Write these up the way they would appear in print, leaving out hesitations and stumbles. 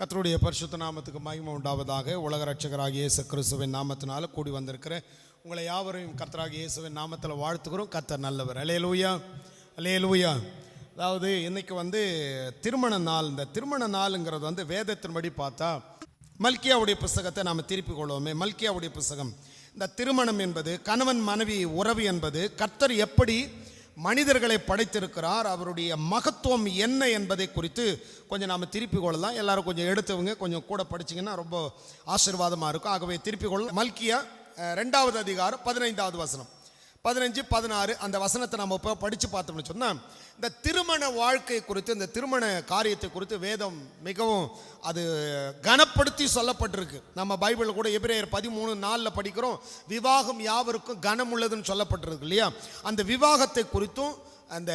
கர்த்தருடைய பரிசுத்த நாமத்துக்கு மகிமை உண்டாவதாக. உலக ரட்சகராகிய இயேசு கிறிஸ்துவின் நாமத்தினால கூடி வந்திருக்கிற உங்களை யாவரையும் கர்த்தராகிய இயேசுவின் நாமத்தில் வாழ்த்துக்கிறோம். கர்த்தர் நல்லவர். அல்லேலூயா, அல்லேலூயா. அதாவது இன்னைக்கு திருமண நாள். இந்த திருமண நாளுங்கிறது வேதத்தின்படி பார்த்தா மல்கியாவுடைய புஸ்தகத்தை நாம் திருப்பி கொள்வோமே. மல்கியாவுடைய புஸ்தகம், இந்த திருமணம் என்பது கணவன் மனைவி உறவு என்பது கர்த்தர் எப்படி மனிதர்களை படைத்திருக்கிறார், அவருடைய மகத்துவம் என்ன என்பதை குறித்து கொஞ்சம் நாம் திருப்பி கொள்ளலாம். எல்லாரும் கொஞ்சம் எடுத்தவங்க கொஞ்சம் கூட படிச்சிங்கன்னா ரொம்ப ஆசீர்வாதமாக இருக்கும். ஆகவே திருப்பி கொள்ளலாம். மல்கியா 2வது அதிகாரம் 15வது வசனம், 15, 16 அந்த வசனத்தை நம்ம இப்போ படித்து பார்த்தோம்னு சொன்னால், இந்த திருமண வாழ்க்கை குறித்து, இந்த திருமண காரியத்தை குறித்து வேதம் மிகவும் அது கனப்படுத்தி சொல்லப்பட்டிருக்கு. நம்ம பைபிளில் கூட எபிரேயர் 13:4 படிக்கிறோம், விவாகம் யாவருக்கும் கனம் உள்ளதுன்னு சொல்லப்பட்டிருக்கு இல்லையா. அந்த விவாகத்தை குறித்தும் அந்த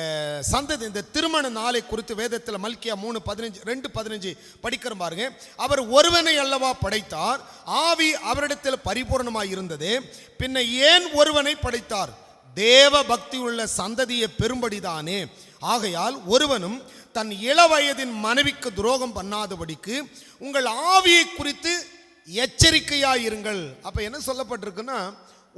சந்ததி, இந்த திருமண நாளை குறித்து வேதத்தில் மல்கியா 2:15 படிக்கிற பாருங்க. அவர் ஒருவனை அல்லவா படைத்தார், ஆவி அவரிடத்தில் பரிபூர்ணமாய் இருந்தது, பின்ன ஏன் ஒருவனை படைத்தார், தேவ பக்தி உள்ள சந்ததியை பெரும்படிதானே. ஆகையால் ஒருவனும் தன் இளவயதின் மனைவிக்கு துரோகம் பண்ணாதபடிக்கு உங்கள் ஆவியை குறித்து எச்சரிக்கையாயிருங்கள். அப்ப என்ன சொல்லப்பட்டிருக்குன்னா,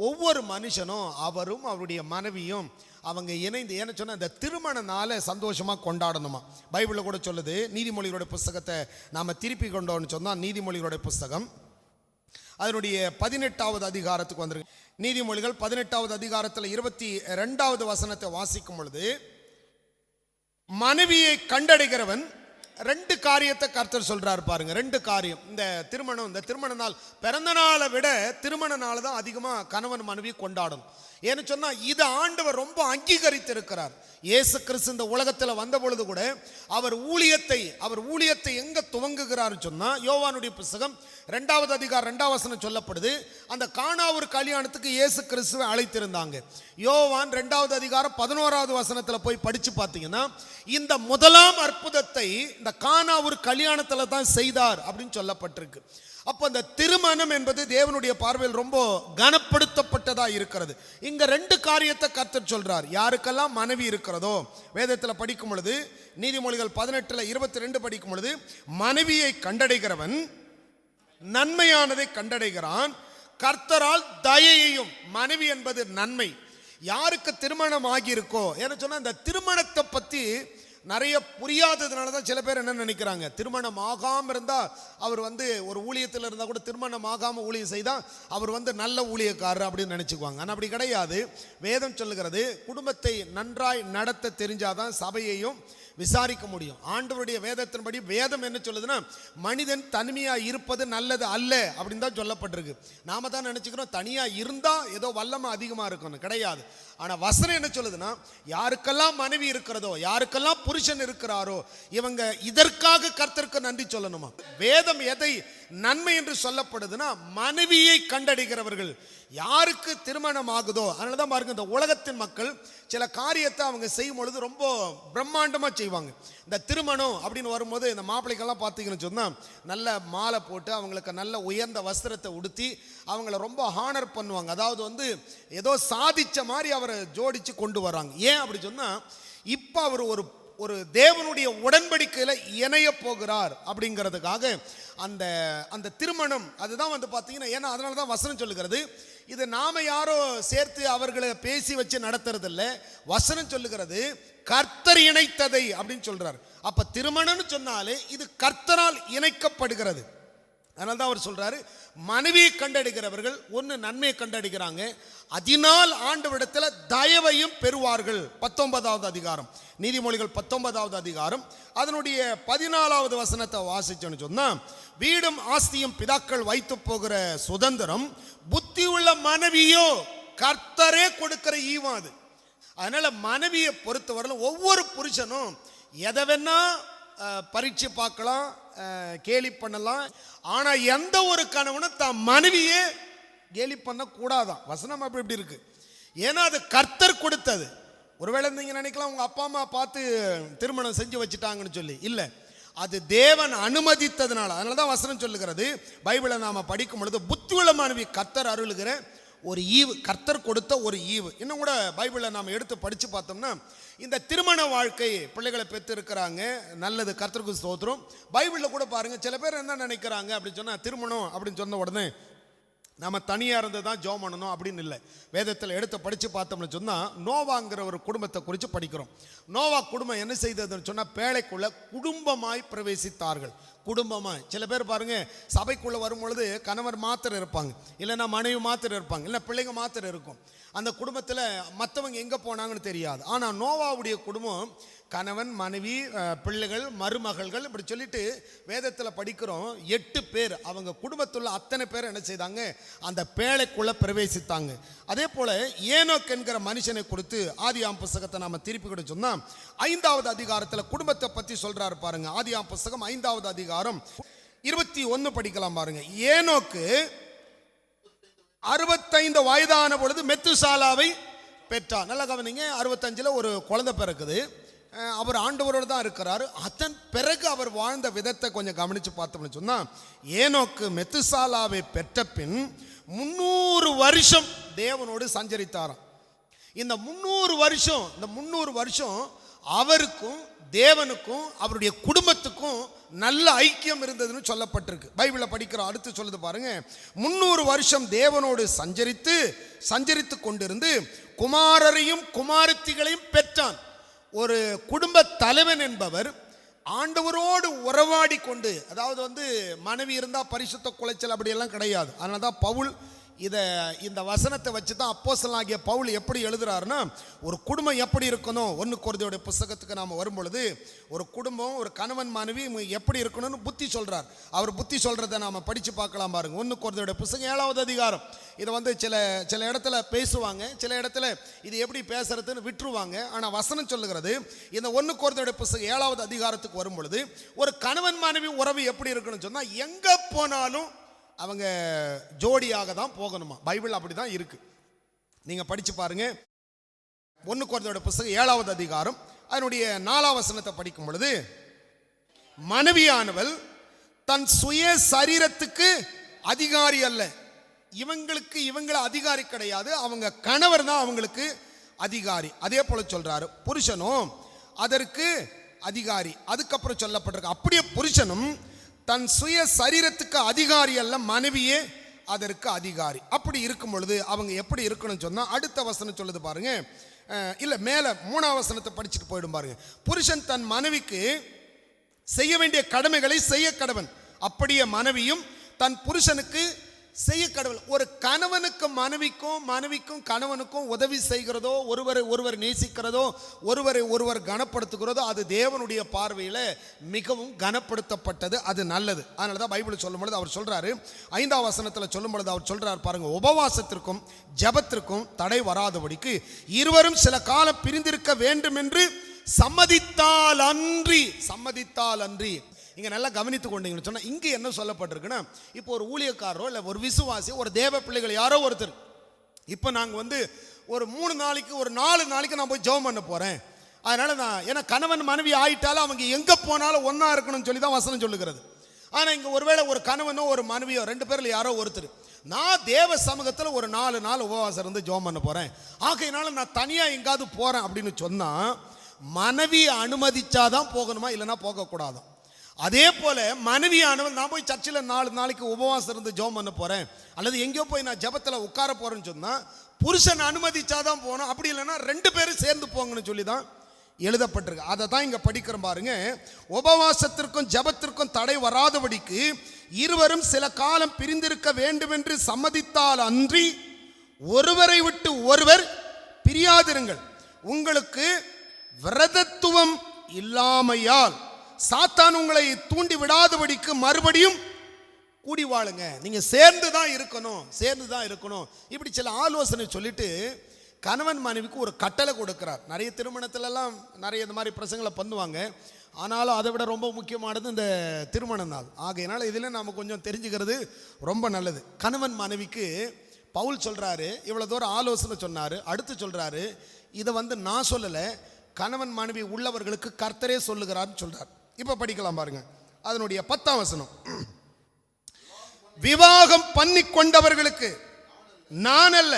ஒவ்வொரு மனுஷனும் அவரும் அவருடைய மனைவியும் அவங்க இணைந்து என்ன சொன்னால் இந்த திருமண நாளை சந்தோஷமாக கொண்டாடணுமா. பைபிளில் கூட சொல்லுது. நீதிமொழிகளுடைய புஸ்தகத்தை நாம் திருப்பி கொண்டோன்னு சொன்னால், நீதிமொழிகளுடைய புஸ்தகம் அதனுடைய 18வது அதிகாரத்துக்கு வந்துருக்கு. நீதிமொழிகள் 18வது அதிகாரத்தில் 22வது வசனத்தை வாசிக்கும் பொழுது, மனைவியை கண்டடைகிறவன் 2 காரியத்தை கர்த்தர் சொல்றாரு பாருங்க. 2 காரியம். இந்த திருமண நாள், பிறந்த நாளை விட திருமண நாள் தான் அதிகமாக கணவன் மனைவி கொண்டாடணும். ஏன்னு சொன்னா இது ஆண்டவர் ரொம்ப அங்கீகரித்திருக்கிறார். இயேசு கிறிஸ்து இந்த உலகத்தில் வந்த பொழுது கூட அவர் ஊழியத்தை எங்க துவங்குகிறார் சொன்னா, யோவானுடைய புஸ்தகம் 2வது அதிகாரம் 2வது வசனம் சொல்லப்படுது. அந்த கானாவூர் கல்யாணத்துக்கு இயேசு கிறிஸ்துவை அழைத்திருந்தாங்க. யோவான் 2வது அதிகாரம் 11வது வசனத்தில் போய் படிச்சு பார்த்தீங்கன்னா, இந்த முதலாம் அற்புதத்தை இந்த கானாவூர் கல்யாணத்தில் தான் செய்தார் அப்படின்னு சொல்லப்பட்டிருக்கு. அப்போ அந்த திருமணம் என்பது தேவனுடைய பார்வையில் ரொம்ப கனப்படுத்தப்பட்டதா இருக்கிறது. இங்க 2 காரியத்தை கர்த்தர் சொல்றார். யாருக்கெல்லாம் மனைவி இருக்கிறதோ, வேதத்தில் படிக்கும் பொழுது நீதிமொழிகள் 18:22 படிக்கும் பொழுது, மனைவியை கண்டடைகிறவன் நன்மையானதை கண்டடைகிறான், கர்த்தரால் தயையையும். மனைவி என்பது நன்மை. யாருக்கு திருமணம் ஆகியிருக்கோ, ஏன்னு சொன்னா இந்த திருமணத்தை பத்தி நிறைய புரியாததுனால தான் சில பேர் என்ன நினைக்கிறாங்க, திருமணம் ஆகாமல் இருந்தால் அவர் ஒரு ஊழியத்தில் இருந்தால் கூட திருமணம் ஆகாமல் ஊழியம் செய்தால் அவர் நல்ல ஊழியக்காரர் அப்படின்னு நினச்சிக்குவாங்க. ஆனால் அப்படி கிடையாது. வேதம் சொல்லுகிறது, குடும்பத்தை நன்றாய் நடத்த தெரிஞ்சாதான் சபையையும் விசாரிக்க முடியும். ஆண்டவருடைய வேதத்தின்படி வேதம் என்ன சொல்லுதுன்னா, மனிதன் தனிமையாக இருப்பது நல்லது அல்ல அப்படின்னு தான் சொல்லப்பட்டிருக்கு. நாம தான் நினச்சிக்கிறோம் தனியாக இருந்தால் ஏதோ வல்லமை அதிகமாக இருக்கணும். கிடையாது. ஆனால் வசனம் என்ன சொல்லுதுன்னா, யாருக்கெல்லாம் மனைவி இருக்கிறதோ, யாருக்கெல்லாம் புருஷன் இருக்கிறாரோ, இவங்க இதற்காக கர்த்தருக்கு நன்றி சொல்லணுமா. வேதம் எதை நன்மை என்று சொல்லப்படுதுன்னா, மனைவியை கண்டடைகிறவர்கள். யாருக்கு திருமணம் ஆகுதோ, அதனால தான் பாருங்க, இந்த உலகத்தின் மக்கள் சில காரியத்தை அவங்க செய்யும் பொழுது ரொம்ப பிரம்மாண்டமாக செய்வாங்க. இந்த திருமணம் அப்படின்னு வரும்போது இந்த மாப்பிள்ளைக்கெல்லாம் பார்த்தீங்கன்னு சொன்னால், நல்ல மாலை போட்டு அவங்களுக்கு நல்ல உயர்ந்த வஸ்திரத்தை உடுத்தி அவங்கள ரொம்ப ஹானர் பண்ணுவாங்க. அதாவது ஏதோ சாதிச்ச மாதிரி அவரை ஜோடிச்சு கொண்டு வராங்க. ஏன் அப்படி சொன்னால், இப்போ அவர் ஒரு தேவனுடைய உடன்படிக்கையில் இணைய போகிறார் அப்படிங்கிறதுக்காக அந்த திருமணம் அதுதான் பார்த்தீங்கன்னா. ஏன்னா அதனால தான் வசனம் சொல்லுகிறது, இது நாம யாரோ சேர்த்து அவர்களை பேசி வச்சு நடத்துறது இல்லை. வசனம் சொல்லுகிறது கர்த்தர் இணைத்ததை அப்படின்னு சொல்றார். அப்ப திருமணம்னு சொன்னாலே இது கர்த்தரால் இணைக்கப்படுகிறது. அதனால தான் அவர் சொல்றாரு, மனைவியை கண்டடைகிறவர்கள் நன்மையை கண்டடைகிறாங்க, அதனால் ஆண்டவரிடத்தில் தயவையும் பெறுவார்கள். 19வது அதிகாரம், நீதிமொழிகள் 19வது அதிகாரம் அதனுடைய 14வது வசனத்தை வாசிச்சோன்னு சொன்னா, வீடும் ஆஸ்தியும் பிதாக்கள் வைத்து போகிற சுதந்திரம், புத்தி உள்ள மனைவியோ கர்த்தரே கொடுக்கிற ஈவம் அது. அதனால மனைவியை பொறுத்தவரை ஒவ்வொரு புருஷனும் எதை வேணா பரீட்சை பார்க்கலாம், கேலி பண்ணலாம். ஆனா எந்த ஒரு கணவனும் தான் மனைவியே கேலி பண்ண கூடாதான். வசனம் அப்படி இருக்கு. ஏன்னா அது கர்த்தர் கொடுத்தது. ஒருவேளை நீங்க நினைக்கலாம் உங்க அப்பா அம்மா பார்த்து திருமணம் செஞ்சு வச்சுட்டாங்கன்னு சொல்லி. இல்லை, அது தேவன் அனுமதித்ததுனால. அதனால தான் வசனம் சொல்லுகிறது, பைபிளை நாம படிக்கும் பொழுது, புத்தியுள்ள மனைவி கர்த்தர் அருளுகிற ஒரு ஈவு, கர்த்தர் கொடுத்த ஒரு ஈவு. இன்னும் கூட பைபிளில் நாம் எடுத்து படித்து பார்த்தோம்னா இந்த திருமண வாழ்க்கை, பிள்ளைகளை பெற்று இருக்கிறாங்க, நல்லது, கர்த்தருக்கு ஸ்தோத்திரம். பைபிளில் கூட பாருங்க, சில பேர் என்ன நினைக்கிறாங்க அப்படின்னு சொன்னால், திருமணம் அப்படின்னு சொன்ன உடனே நம்ம தனியாக இருந்து தான் ஜெபம் பண்ணணும் அப்படின்னு இல்லை. வேதத்தில் எடுத்து படித்து பார்த்தோம்னு சொன்னால் நோவாங்கிற ஒரு குடும்பத்தை குறித்து படிக்கிறோம். நோவா குடும்பம் என்ன செய்ததுன்னு சொன்னால் பேழைக்குள்ள குடும்பமாய் பிரவேசித்தார்கள். குடும்பமாய். சில பேர் பாருங்க, சபைக்குள்ளே வரும்பொழுது கணவர் மாத்திரம் இருப்பாங்க, இல்லைன்னா மனைவி மாத்திரம் இருப்பாங்க, இல்லை பிள்ளைங்க மாத்திரம் இருக்கும். அந்த குடும்பத்தில் மற்றவங்க எங்கே போனாங்கன்னு தெரியாது. ஆனால் நோவாவுடைய குடும்பம் கணவன், மனைவி, பிள்ளைகள், மருமகள்கள், இப்படி சொல்லிட்டு வேதத்தில் படிக்கிறோம். 8 பேர் அவங்க குடும்பத்துள்ள அத்தனை பேர் என்ன செய்தாங்க, அந்த பேழைக்குள்ளே பிரவேசித்தாங்க. அதே போல் ஏனோக் என்கிற மனுஷனை குறித்து ஆதியாம் புஸ்தகத்தை நாம் திருப்பி கூட சொன்னால் 5வது அதிகாரத்தில் குடும்பத்தை பற்றி சொல்கிறாரு பாருங்க. ஆதியாம் புஸ்தகம் 5வது அதிகாரம் 21 படிக்கலாம் பாருங்க. ஏனோக்கு 65 வயதான பொழுது மெத்துசாலாவை பெற்றார். நல்லா கவனிங்க, 65 ஒரு குழந்தை பிறக்குது. அவர் ஆண்டவரோடு தான் இருக்கிறார். அதன் பிறகு அவர் வாழ்ந்த விதத்தை கொஞ்சம் கவனித்து பார்த்தோம்னு சொன்னால், ஏனோக்கு மெத்துசாலாவை பெற்ற பின் 300 வருஷம் தேவனோடு சஞ்சரித்தாராம். இந்த 300 வருஷம் அவருக்கும் தேவனுக்கும் அவருடைய குடும்பத்துக்கும் நல்ல ஐக்கியம் இருந்ததுன்னு சொல்லப்பட்டிருக்கு. பைபிளை படிக்கிறோம். அடுத்து சொல்லுது பாருங்க, 300 வருஷம் தேவனோடு சஞ்சரித்து கொண்டிருந்து குமாரரையும் குமாரத்திகளையும் பெற்றான். ஒரு குடும்ப தலைவன் என்பவர் ஆண்டவரோடு உறவாடி கொண்டு, அதாவது மனைவி இருந்தால் பரிசுத்த குலைச்சல் அப்படியெல்லாம் கிடையாது. அதனால தான் பவுல் இந்த வசனத்தை வச்சு தான் அப்போஸ்தலனாகிய பவுல் எப்படி எழுதுறாருன்னா, ஒரு குடும்பம் எப்படி இருக்கணும், 1 கொரிந்தியருடைய புஸ்தகத்துக்கு நாம் வரும்பொழுது ஒரு குடும்பம், ஒரு கணவன் மனைவி எப்படி இருக்கணும்னு புத்தி சொல்றார். அவர் புத்தி சொல்றதை நாம் படித்து பார்க்கலாம் பாருங்க. 1 கொரிந்தியருடைய புஸ்தகம் 7வது அதிகாரம். இதை சில இடத்துல பேசுவாங்க, சில இடத்துல இது எப்படி பேசுறதுன்னு விட்டுருவாங்க. ஆனால் வசனம் சொல்லுகிறது, இந்த 1 கொரிந்தியருடைய புஸ்தகம் 7வது அதிகாரத்துக்கு வரும்பொழுது ஒரு கணவன் மனைவி உறவு எப்படி இருக்கணும்னு சொன்னால், எங்கே போனாலும் அவங்க ஜோடியாக தான் போகணுமா. பைபிள் அப்படி தான் இருக்கு. நீங்கள் படித்து பாருங்க. 1 கொரிந்தியருடைய புஸ்தகம் 7வது அதிகாரம் அதனுடைய 4வது வசனத்தை படிக்கும் பொழுது, மனைவியானவள் தன் சுய சரீரத்துக்கு அதிகாரி அல்ல. இவங்களை அதிகாரி கிடையாது, அவங்க கணவர் தான் அவங்களுக்கு அதிகாரி. அதே போல சொல்றாரு, புருஷனும் அதற்கு அதிகாரி. அதுக்கப்புறம் சொல்லப்பட்டிருக்கு, அப்படியே புருஷனும் தன் சுய சரீரத்துக்கு அதிகாரி அல்ல, மனைவியே அதற்கு அதிகாரி. அப்படி இருக்கும் பொழுது அவங்க எப்படி இருக்கணும்னு சொன்னா, அடுத்த வசனம் சொல்லுது பாருங்க. இல்ல, மேல 3வது வசனத்தை படிச்சுட்டு போயிடும் பாருங்க. புருஷன் தன் மனைவிக்கு செய்ய வேண்டிய கடமைகளை செய்ய கடவன், அப்படியே மனைவியும் தன் புருஷனுக்கு செய்ய கடவுள். ஒரு கணவனுக்கு மனைவிக்கும் கணவனுக்கும் உதவி செய்கிறதோ, ஒருவர் நேசிக்கிறதோ, ஒருவர் கனப்படுத்துகிறதோ, அது தேவனுடைய பார்வையில் மிகவும் கனப்படுத்தப்பட்டது, அது நல்லது. அதனால தான் பைபிள் சொல்லும் பொழுது அவர் சொல்றாரு, 5வது வசனத்தில் சொல்லும் பொழுது அவர் சொல்றார் பாருங்க, உபவாசத்திற்கும் ஜெபத்திற்கும் தடை வராதபடிக்கு இருவரும் சில காலம் பிரிந்திருக்க வேண்டும் என்று சம்மதித்தால் அன்றி. இங்க நல்லா கவனித்து கொண்டீங்கன்னு சொன்னா, இங்க என்ன சொல்லப்பட்டிருக்குன்னா, இப்போ ஒரு ஊழியக்காரரோ இல்லை ஒரு விசுவாசி, ஒரு தேவ பிள்ளைகள் யாரோ ஒருத்தர், இப்போ நாங்கள் ஒரு 3 நாளைக்கு ஒரு 4 நாளைக்கு நான் போய் ஜெபம் பண்ண போறேன், அதனால நான், ஏன்னா கணவன் மனைவி ஆயிட்டாலும் அவங்க எங்க போனாலும் ஒன்னா இருக்கணும்னு சொல்லி தான் வசனம் சொல்லுகிறது. ஆனா இங்க ஒருவேளை ஒரு கணவனோ ஒரு மனைவியோ 2 பேர்ல யாரோ ஒருத்தர், நான் தேவ சமூகத்தில் ஒரு 4 நாள் உபவாசம் இருந்து ஜெபம் பண்ண போறேன், ஆகையினால நான் தனியா எங்காவது போறேன் அப்படின்னு சொன்னா, மனைவி அனுமதிச்சாதான் போகணுமா, இல்லைன்னா போகக்கூடாதான். அதே போல மனைவியானவள், நான் போய் சர்ச்சில் 4 நாளைக்கு உபவாசம் இருந்து ஜெபம் பண்ண போறேன், அல்லது எங்கேயோ போய் நான் ஜெபத்தில் உட்கார போறேன்னு சொன்னா புருஷன் அனுமதிச்சாதான் போகணும், அப்படி இல்லைன்னா 2 பேரும் சேர்ந்து போங்கன்னு சொல்லி தான் எழுதப்பட்டிருக்கு. அதை தான் இங்க படிக்கிறோம் பாருங்க. உபவாசத்திற்கும் ஜெபத்திற்கும் தடை வராதபடிக்கு இருவரும் சில காலம் பிரிந்திருக்க வேண்டும் என்று சம்மதித்தால் அன்றி ஒருவரை விட்டு ஒருவர் பிரியாதிருங்கள். உங்களுக்கு விரதத்துவம் இல்லாமையால் சாத்தான் உங்களை தூண்டி விடாதபடிக்கு மறுபடியும் கூடி வாழுங்க. நீங்க சேர்ந்து தான் இருக்கணும். இப்படி சில ஆலோசனை சொல்லிட்டு கணவன் மனைவிக்கு ஒரு கட்டளை கொடுக்கிறார். நிறைய திருமணத்திலெல்லாம் நிறைய இந்த மாதிரி பிரசங்களை பண்ணுவாங்க. ஆனாலும் அதை விட ரொம்ப முக்கியமானது இந்த திருமண நாள். ஆகையினால இதில் நாம் கொஞ்சம் தெரிஞ்சுக்கிறது ரொம்ப நல்லது. கணவன் மனைவிக்கு பவுல் சொல்றாரு, இவ்வளோ தூரம் ஆலோசனை சொன்னார். அடுத்து சொல்றாரு, இதை நான் சொல்லலை, கணவன் மனைவி உள்ளவர்களுக்கு கர்த்தரே சொல்லுகிறார்னு சொல்றார். இப்ப படிக்கலாம் பாருங்க, அதனுடைய 10வது வசனம். விவாகம் பண்ணி கொண்டவர்களுக்கு நான் அல்ல,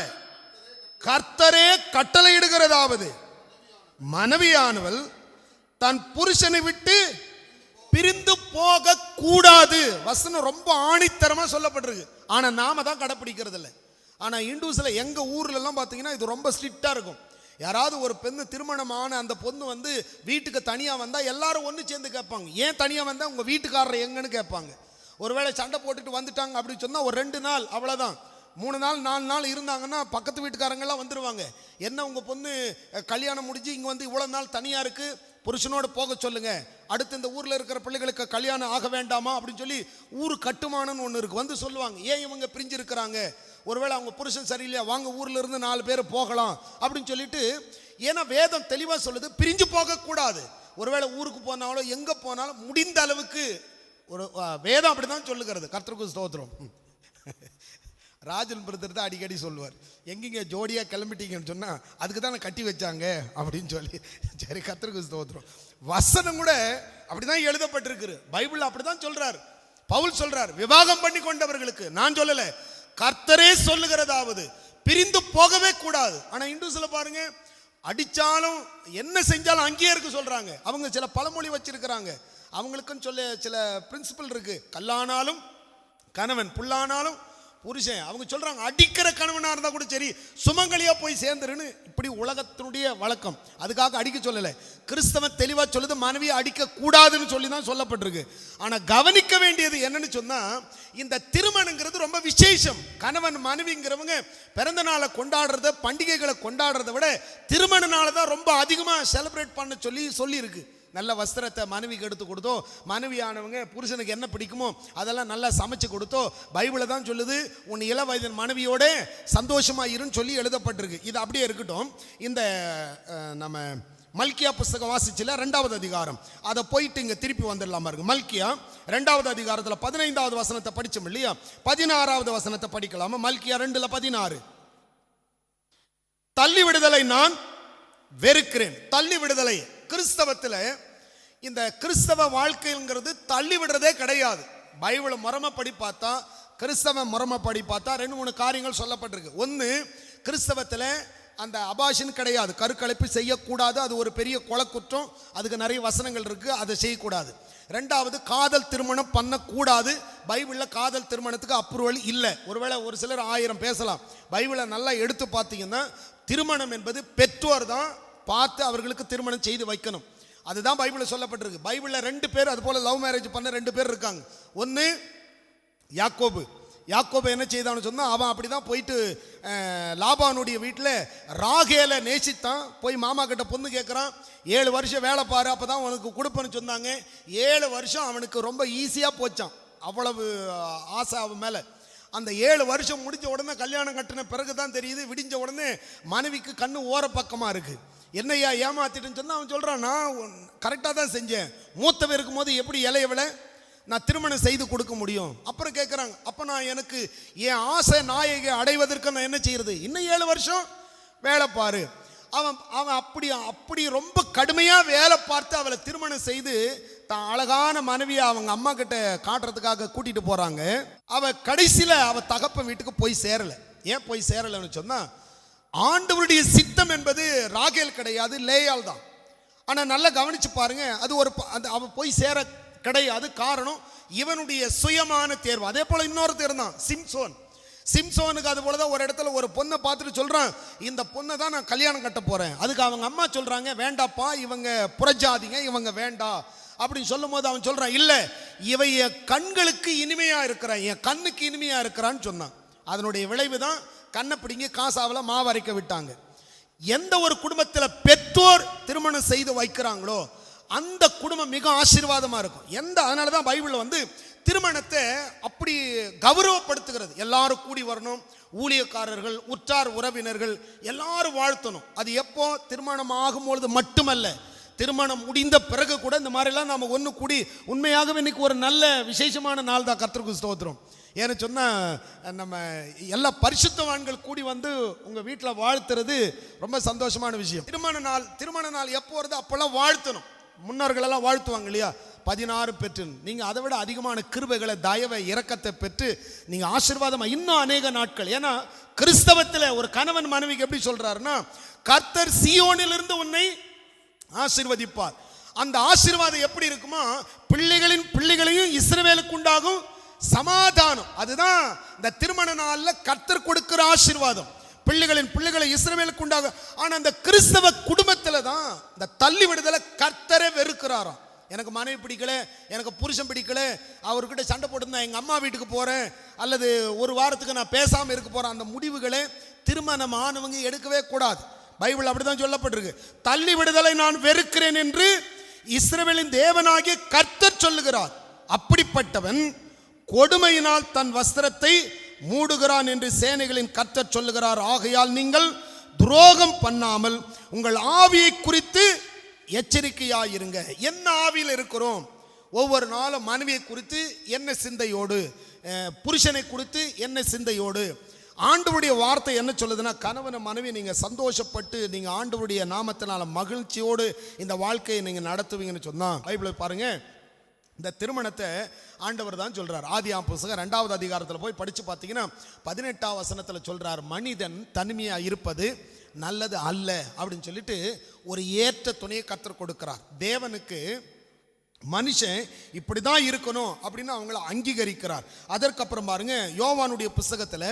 கர்த்தரே கட்டளையிடுகிறதாவது, மனைவியானவள் தன் புருஷனை விட்டு பிரிந்து போக கூடாது. வசனம் ரொம்ப ஆணித்தரமா சொல்லப்பட்டிருக்கு. ஆனா நாம தான் கடைப்பிடிக்கிறது இல்லை. ஆனா இந்துஸ்ல எங்க ஊர்ல எல்லாம் பாத்தீங்கன்னா இது ரொம்ப ஸ்ட்ரிக்டா இருக்கும். யாராவது ஒரு பெண்ணு திருமணமான அந்த பொண்ணு வந்து வீட்டுக்கு தனியா வந்தா எல்லாரும் ஒன்று சேர்ந்து கேட்பாங்க, ஏன் தனியா வந்தா உங்க வீட்டுக்காரர் எங்கன்னு கேட்பாங்க. ஒருவேளை சண்டை போட்டுட்டு வந்துட்டாங்க அப்படின்னு சொன்னா ஒரு 2 நாள் அவ்வளவுதான், 3 நாள் 4 நாள் இருந்தாங்கன்னா பக்கத்து வீட்டுக்காரங்கெல்லாம் வந்துடுவாங்க. என்ன உங்க பொண்ணு கல்யாணம் முடிஞ்சு இங்க வந்து இவ்வளவு நாள் தனியா இருக்கு, புருஷனோட போக சொல்லுங்க, அடுத்து இந்த ஊர்ல இருக்கிற பிள்ளைகளுக்கு கல்யாணம் ஆக வேண்டாமா அப்படின்னு சொல்லி ஊரு கட்டுமானம்னு ஒன்று இருக்கு, வந்து சொல்லுவாங்க ஏன் இவங்க பிரிஞ்சு இருக்கிறாங்க, ஒருவேளை அவங்க புருஷன் சரியில்லையா, வாங்க ஊர்ல இருந்து 4 பேர் போகலாம் அப்படின்னு சொல்லிட்டு. ஏன்னா வேதம் தெளிவா சொல்லுது பிரிஞ்சு போக கூடாது. ஒருவேளை ஊருக்கு போனாலும் எங்க போனாலும் முடிந்த அளவுக்கு ஒரு வேதம் அப்படிதான் சொல்லுகிறது. கர்த்தருக்கு ஸ்தோத்திரம். ராஜன் பிரதர் தான் அடிக்கடி சொல்லுவார், எங்கெங்க ஜோடியா கிளம்பிட்டீங்கன்னு சொன்னா அதுக்கு தான் கட்டி வச்சாங்க அப்படின்னு சொல்லி. சரி, கர்த்தருக்கு ஸ்தோத்திரம். வசனம் கூட அப்படிதான் எழுதப்பட்டிருக்கு, பைபிள் அப்படிதான் சொல்றார். பவுல் சொல்றார், விவாகம் பண்ணி கொண்டவர்களுக்கு, நான் சொல்லல, கர்த்தரே சொல்லுகிறதாவது பிரிந்து போகவே கூடாது. ஆனா இந்துஸ்ல பாருங்க, அடிச்சாலும் என்ன செஞ்சாலும் அங்கேயே இருக்க சொல்றாங்க. அவங்க சில பழமொழி வச்சிருக்கிறாங்க, அவங்களுக்குன்னு சொல்ல சில பிரின்சிபல் இருக்கு. கல்லானாலும் கணவன், புல்லானாலும் புருஷன். அவங்க சொல்றாங்க அடிக்கிற கணவனா இருந்தா கூட சரி சுமங்கலியா போய் சேர்ந்துருன்னு. இப்படி உலகத்தினுடைய வழக்கம். அதுக்காக அடிக்க சொல்லல, கிறிஸ்தவன் தெளிவா சொல்லுது மனைவியை அடிக்க கூடாதுன்னு சொல்லி தான் சொல்லப்பட்டிருக்கு. ஆனா கவனிக்க வேண்டியது என்னன்னு சொன்னா, இந்த திருமணங்கிறது ரொம்ப விசேஷம். கணவன் மனைவிங்கிறவங்க பிறந்த நாளை கொண்டாடுறத, பண்டிகைகளை கொண்டாடுறத விட திருமண நாளை தான் ரொம்ப அதிகமா செலிப்ரேட் பண்ண சொல்லி இருக்கு. நல்ல வஸ்திரத்தை மனைவிக்கு எடுத்து கொடுத்தோ, மனைவியானவங்க புருஷனுக்கு என்ன பிடிக்குமோ அதெல்லாம் நல்லா சமைச்சு கொடுத்தோ, பைபிளை தான் சொல்லுது உன் இள வயதின் மனைவியோட சந்தோஷமா இருன்னு சொல்லி எழுதப்பட்டிருக்கு. இது அப்படியே இருக்கட்டும். இந்த நம்ம மல்கியா புஸ்தகம் வாசிச்சுல 2வது அதிகாரம், அதை போயிட்டு இங்க திருப்பி வந்துடலாமா இருக்கு. மல்கியா 2வது அதிகாரத்தில் 15வது வசனத்தை படிச்சோம் இல்லையா, 16வது வசனத்தை படிக்கலாமா. மல்கியா 2:16, தள்ளி விடுதலை நான் வெறுக்கிறேன். தள்ளி விடுதலை கிறிஸ்தவத்தில், இந்த கிறிஸ்தவ வாழ்க்கைங்கிறது தள்ளி விடுறதே கிடையாது. பைபிளை முறைமைப்படி பார்த்தா, கிறிஸ்தவ முறைமைப்படி பார்த்தா 2-3 காரியங்கள் சொல்லப்பட்டிருக்கு. ஒன்று, கிறிஸ்தவத்தில் அந்த அபாஷன் கிடையாது, கருக்கலைப்பு செய்யக்கூடாது, அது ஒரு பெரிய கொலைக்குற்றம், அதுக்கு நிறைய வசனங்கள் இருக்கு, அதை செய்யக்கூடாது. 2வது, காதல் திருமணம் பண்ணக்கூடாது. பைபிளில் காதல் திருமணத்துக்கு அப்ரூவல் இல்லை. ஒருவேளை ஒரு சிலர் 1000 பேசலாம், பைபிளை நல்லா எடுத்து பார்த்தீங்கன்னா திருமணம் என்பது பெற்றோர் தான் பார்த்து அவர்களுக்கு திருமணம் செய்து வைக்கணும். அதுதான் பைபிளில் சொல்லப்பட்டிருக்கு. பைபிளில் 2 பேர் அது போல லவ் மேரேஜ் பண்ண 2 பேர் இருக்காங்க. ஒன்று யாக்கோபு. யாக்கோபு என்ன செய்தான்னு சொன்னா, அவன் அப்படிதான் போயிட்டு லாபானுடைய வீட்டில் ராகேலை நேசித்தான். போய் மாமா கிட்ட பொண்ணு கேட்குறான், 7 வருஷம் வேலை பாரு அப்பதான் உனக்கு கொடுப்பேன்னு சொன்னாங்க. 7 வருஷம் அவனுக்கு ரொம்ப ஈஸியா போச்சான், அவ்வளவு ஆசை அவன் மேல. அந்த 7 வருஷம் முடிஞ்ச உடனே கல்யாணம் கட்டின பிறகுதான் தெரியுது, விடிஞ்ச உடனே மனைவிக்கு கண்ணு ஓர பக்கமா இருக்கு. என்னையா ஏமாத்திட்டுன்னு சொன்னா அவன் சொல்றான், நான் கரெக்டாக தான் செஞ்சேன், மூத்தவன் இருக்கும்போது எப்படி இளையவளை நான் திருமணம் செய்து கொடுக்க முடியும். அப்புறம் கேட்குறாங்க, அப்போ நான் எனக்கு என் ஆசை நாயகை அடைவதற்கு நான் என்ன செய்யறது, இன்னும் 7 வருஷம் வேலை பாரு. அவன் அப்படி ரொம்ப கடுமையாக வேலை பார்த்து அவளை திருமணம் செய்து தான் அழகான மனைவியை அவங்க அம்மா கிட்ட காட்டுறதுக்காக கூட்டிட்டு போறாங்க. அவ கடைசியில் அவ தகப்பன் வீட்டுக்கு போய் சேரலை. ஏன் போய் சேரலைன்னு சொன்னா, ஆண்டவருடைய சித்தம் என்பது ராகேல் கிடையாது, லேயால் தான். ஆனால் நல்லா கவனிச்சு பாருங்க, அது ஒரு அவ போய் சேர கிடையாது. காரணம் இவனுடைய சுயமான தேர்வு. அதே போல இன்னொரு தேர்வு தான் சிம்சோன். சிம்சோனுக்கு அது போலதான் ஒரு இடத்துல ஒரு பொண்ணை பார்த்துட்டு சொல்றான், இந்த பொண்ணை தான் நான் கல்யாணம் கட்ட போறேன். அதுக்கு அவங்க அம்மா சொல்றாங்க, வேண்டாப்பா இவங்க புறஜாதிங்க, இவங்க வேண்டாம் அப்படின்னு சொல்லும் போது அவன் சொல்றான், இல்ல இவ என் கண்களுக்கு இனிமையா இருக்கிறான், என் கண்ணுக்கு இனிமையா இருக்கிறான்னு சொன்னான். அதனுடைய விளைவு தான் கண்ணை பிடிங்கி காசாவில மாவரைக்க விட்டாங்க. எந்த ஒரு குடும்பத்தில் பெற்றோர் திருமணம் செய்து வைக்கிறாங்களோ அந்த குடும்பம் மிக ஆசீர்வாதமா இருக்கும். அதனாலதான் பைபிள் வந்து திருமணத்தை அப்படி கௌரவப்படுத்துகிறது. எல்லாரும் கூடி வரணும், ஊழியக்காரர்கள், உற்றார் உறவினர்கள் எல்லாரும் வாழ்த்தணும். அது எப்போ திருமணம் ஆகும்பொழுது மட்டுமல்ல, திருமணம் முடிந்த பிறகு கூட இந்த மாதிரிலாம் நாம ஒன்று கூடி, உண்மையாகவே இன்னைக்கு ஒரு நல்ல விசேஷமான நாள் தான். கர்த்தருக்கு ஸ்தோத்திரம். ஏன்னு சொன்னா, நம்ம எல்லா பரிசுத்தவான்கள் கூடி வந்து உங்க வீட்டில் வாழ்த்துறது ரொம்ப சந்தோஷமான விஷயம். திருமண நாள் எப்போ வருது அப்பெல்லாம் வாழ்த்தணும். முன்னோர்கள் எல்லாம் வாழ்த்துவாங்க இல்லையா, 16 பெற்று நீங்க அதை விட அதிகமான கிருபைகளை, தயவை, இரக்கத்தை பெற்று நீங்க ஆசீர்வாதமா இன்னும் அநேக நாட்கள். ஏன்னா கிறிஸ்தவத்தில் ஒரு கணவன் மனைவிக்கு எப்படி சொல்றாருன்னா, கர்த்தர் சீயோனிலிருந்து உன்னை ஆசீர்வதிப்பார். அந்த ஆசீர்வாதம் எப்படி இருக்குமா, பிள்ளைகளின் பிள்ளைகளையும் இஸ்ரவேலுக்கு உண்டாகும் சமாதானம். அதுதான் இந்த திருமண நாளில் கர்த்தர் கொடுக்கிற ஆசீர்வாதம். பிள்ளைகளின் பிள்ளைகளை இஸ்ரவேலுக்கு உண்டாகும். ஆனா அந்த கிறிஸ்தவ குடும்பத்துல தான் இந்த தள்ளி விடுதலை கர்த்தரை வெறுக்கிறாராம். எனக்கு மனைவி பிடிக்கல, எனக்கு புருஷன் பிடிக்கல, அவர்கிட்ட சண்டை போட்டு எங்க அம்மா வீட்டுக்கு போறேன், அல்லது ஒரு வாரத்துக்கு நான் பேசாம இருக்க போறேன். அந்த முடிவுகளை திருமணம் ஆனவங்க எடுக்கவே கூடாது. பைபிள் அப்படிதான் சொல்லப்பட்டிருக்கு. தள்ளி விடுதலை நான் வெறுக்கிறேன் என்று இஸ்ரவேலின் தேவனாகிய கர்த்தர் சொல்லுகிறார். அப்படிப்பட்டவன் கொடுமையினால் தன் வஸ்திரத்தை மூடுகிறான் என்று சேனைகளின் கர்த்தர் சொல்லுகிறார். ஆகையால் நீங்கள் துரோகம் பண்ணாமல் உங்கள் ஆவியை குறித்து எச்சரிக்கையாயிருங்க. என்ன ஆவியில் இருக்கிறோம்? ஒவ்வொரு நாளும் மனைவியை குறித்து என்ன சிந்தையோடு, புருஷனை குறித்து என்ன சிந்தையோடு. ஆண்டவருடைய வார்த்தை என்ன சொல்லுதுன்னா, கணவன் மனைவி நீங்க சந்தோஷப்பட்டு நீங்க ஆண்டவருடைய நாமத்தினால மகிழ்ச்சியோடு இந்த வாழ்க்கையை நீங்க நடத்துவீங்கன்னு சொன்னா, பைபிளை பாருங்க, இந்த திருமணத்தை ஆண்டவர் தான் சொல்றார். ஆதியாகமம் புத்தகம் 2வது அதிகாரத்தில் போய் படிச்சு பார்த்தீங்கன்னா 18ஆம் வசனத்தில் சொல்றார், மனிதன் தனிமையா இருப்பது நல்லது அல்ல அப்படின்னு சொல்லிட்டு ஒரு ஏற்ற துணையை கர்த்தர் கொடுக்கிறார். தேவனுக்கு மனுஷன் இப்படிதான் இருக்கணும் அப்படின்னு அவங்கள அங்கீகரிக்கிறார். அதற்கப்புறம் பாருங்க, யோவானுடைய புத்தகத்தில்